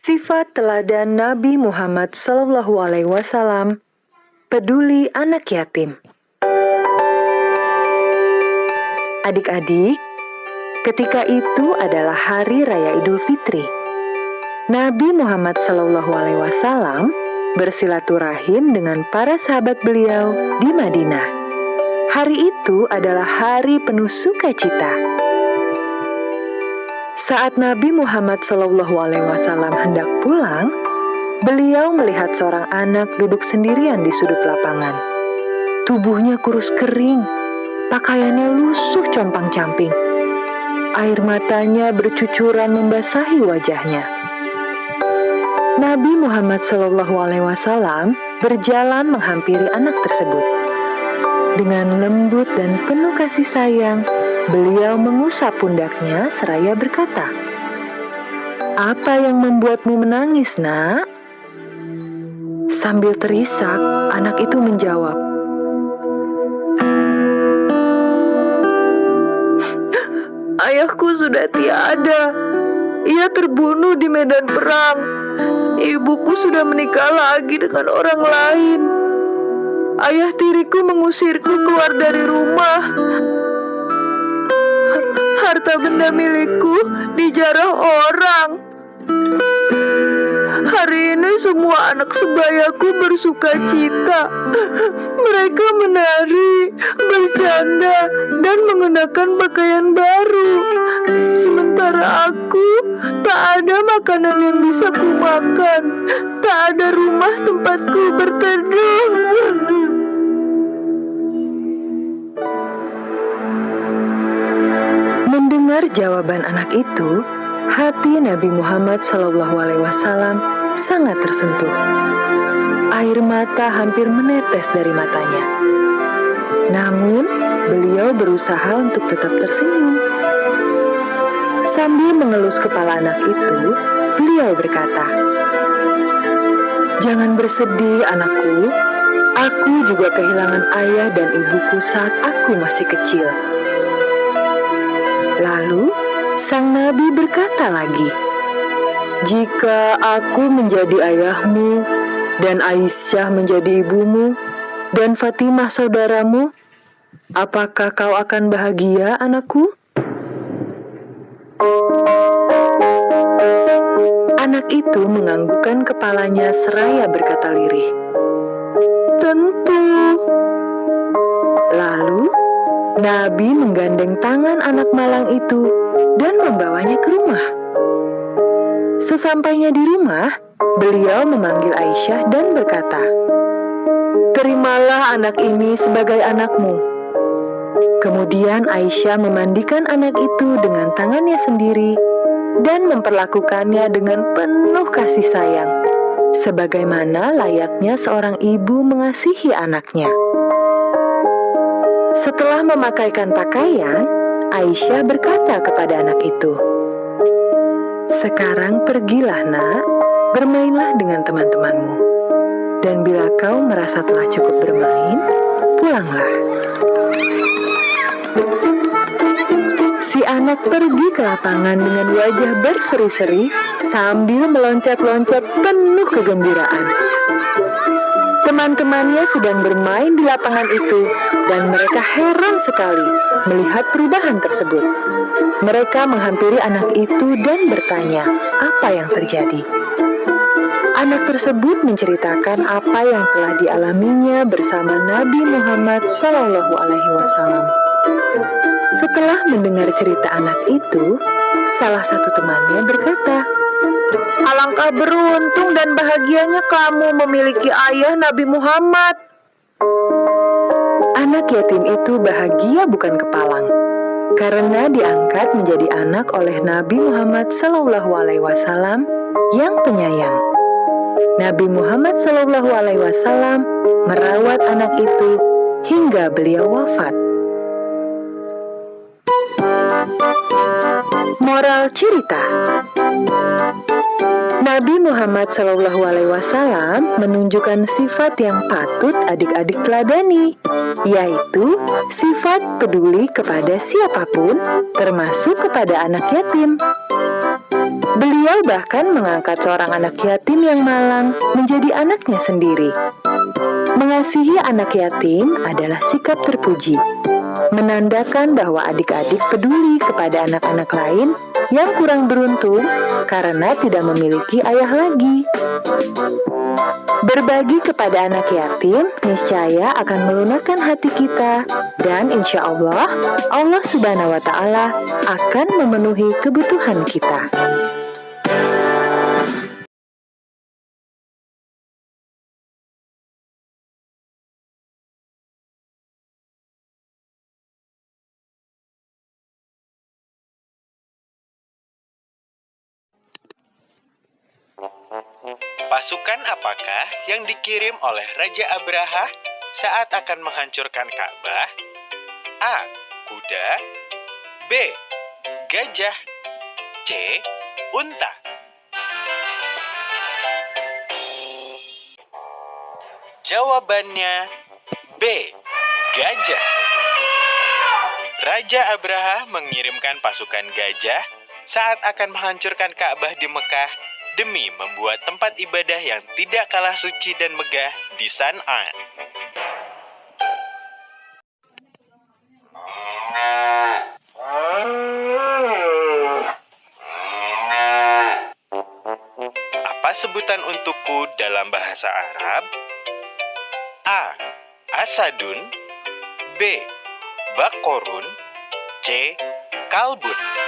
Sifat teladan Nabi Muhammad SAW, peduli anak yatim. Adik-adik, ketika itu adalah hari raya Idul Fitri. Nabi Muhammad SAW bersilaturahim dengan para sahabat beliau di Madinah. Hari itu adalah hari penuh sukacita. Saat Nabi Muhammad SAW hendak pulang, beliau melihat seorang anak duduk sendirian di sudut lapangan. Tubuhnya kurus kering, pakaiannya lusuh compang-camping. Air matanya bercucuran membasahi wajahnya. Nabi Muhammad SAW berjalan menghampiri anak tersebut. Dengan lembut dan penuh kasih sayang, beliau mengusap pundaknya seraya berkata, "Apa yang membuatmu menangis, Nak?" Sambil terisak, anak itu menjawab, "Ayahku sudah tiada. Ia terbunuh di medan perang. Ibuku sudah menikah lagi dengan orang lain. Ayah tiriku mengusirku keluar dari rumah. Harta benda milikku dijarah orang. Hari ini semua anak sebayaku bersuka cita. Mereka menari, bercanda, dan mengenakan pakaian baru. Sementara aku tak ada makanan yang bisa kumakan. Tak ada rumah tempatku berteduh." Mendengar jawaban anak itu, hati Nabi Muhammad SAW sangat tersentuh. Air mata hampir menetes dari matanya. Namun, beliau berusaha untuk tetap tersenyum. Sambil mengelus kepala anak itu, beliau berkata, "Jangan bersedih, anakku. Aku juga kehilangan ayah dan ibuku saat aku masih kecil." Lalu, sang Nabi berkata lagi, "Jika aku menjadi ayahmu, dan Aisyah menjadi ibumu, dan Fatimah saudaramu, apakah kau akan bahagia, anakku?" Anak itu menganggukkan kepalanya seraya berkata lirih, "Tentu." Lalu, Nabi menggandeng tangan anak malang itu dan membawanya ke rumah. Sesampainya di rumah, beliau memanggil Aisyah dan berkata, "Terimalah anak ini sebagai anakmu." Kemudian Aisyah memandikan anak itu dengan tangannya sendiri dan memperlakukannya dengan penuh kasih sayang, sebagaimana layaknya seorang ibu mengasihi anaknya. Setelah memakaikan pakaian, Aisyah berkata kepada anak itu, "Sekarang pergilah, Nak, bermainlah dengan teman-temanmu. Dan bila kau merasa telah cukup bermain, pulanglah." Si anak pergi ke lapangan dengan wajah berseri-seri sambil meloncat-loncat penuh kegembiraan. Teman-temannya sedang bermain di lapangan itu dan mereka heran sekali melihat perubahan tersebut. Mereka menghampiri anak itu dan bertanya apa yang terjadi. Anak tersebut menceritakan apa yang telah dialaminya bersama Nabi Muhammad SAW. Setelah mendengar cerita anak itu, salah satu temannya berkata, "Alangkah beruntung dan bahagianya kamu memiliki ayah Nabi Muhammad." Anak yatim itu bahagia bukan kepalang, karena diangkat menjadi anak oleh Nabi Muhammad SAW yang penyayang. Nabi Muhammad SAW merawat anak itu hingga beliau wafat. Moral cerita: Nabi Muhammad SAW menunjukkan sifat yang patut adik-adik teladani, yaitu sifat peduli kepada siapapun, termasuk kepada anak yatim. Beliau bahkan mengangkat seorang anak yatim yang malang menjadi anaknya sendiri. Mengasihi anak yatim adalah sikap terpuji, menandakan bahwa adik-adik peduli kepada anak-anak lain yang kurang beruntung karena tidak memiliki ayah lagi. Berbagi kepada anak yatim niscaya akan melunakkan hati kita, dan insya Allah, Allah Subhanahu wa Ta'ala akan memenuhi kebutuhan kita. Pasukan apakah yang dikirim oleh Raja Abraha saat akan menghancurkan Ka'bah? A. Kuda. B. Gajah. C. Unta. Jawabannya B. Gajah. Raja Abraha mengirimkan pasukan gajah saat akan menghancurkan Ka'bah di Mekah demi membuat tempat ibadah yang tidak kalah suci dan megah di San'a. Apa sebutan untukku dalam bahasa Arab? A. Asadun. B. Bakorun. C. Kalbun.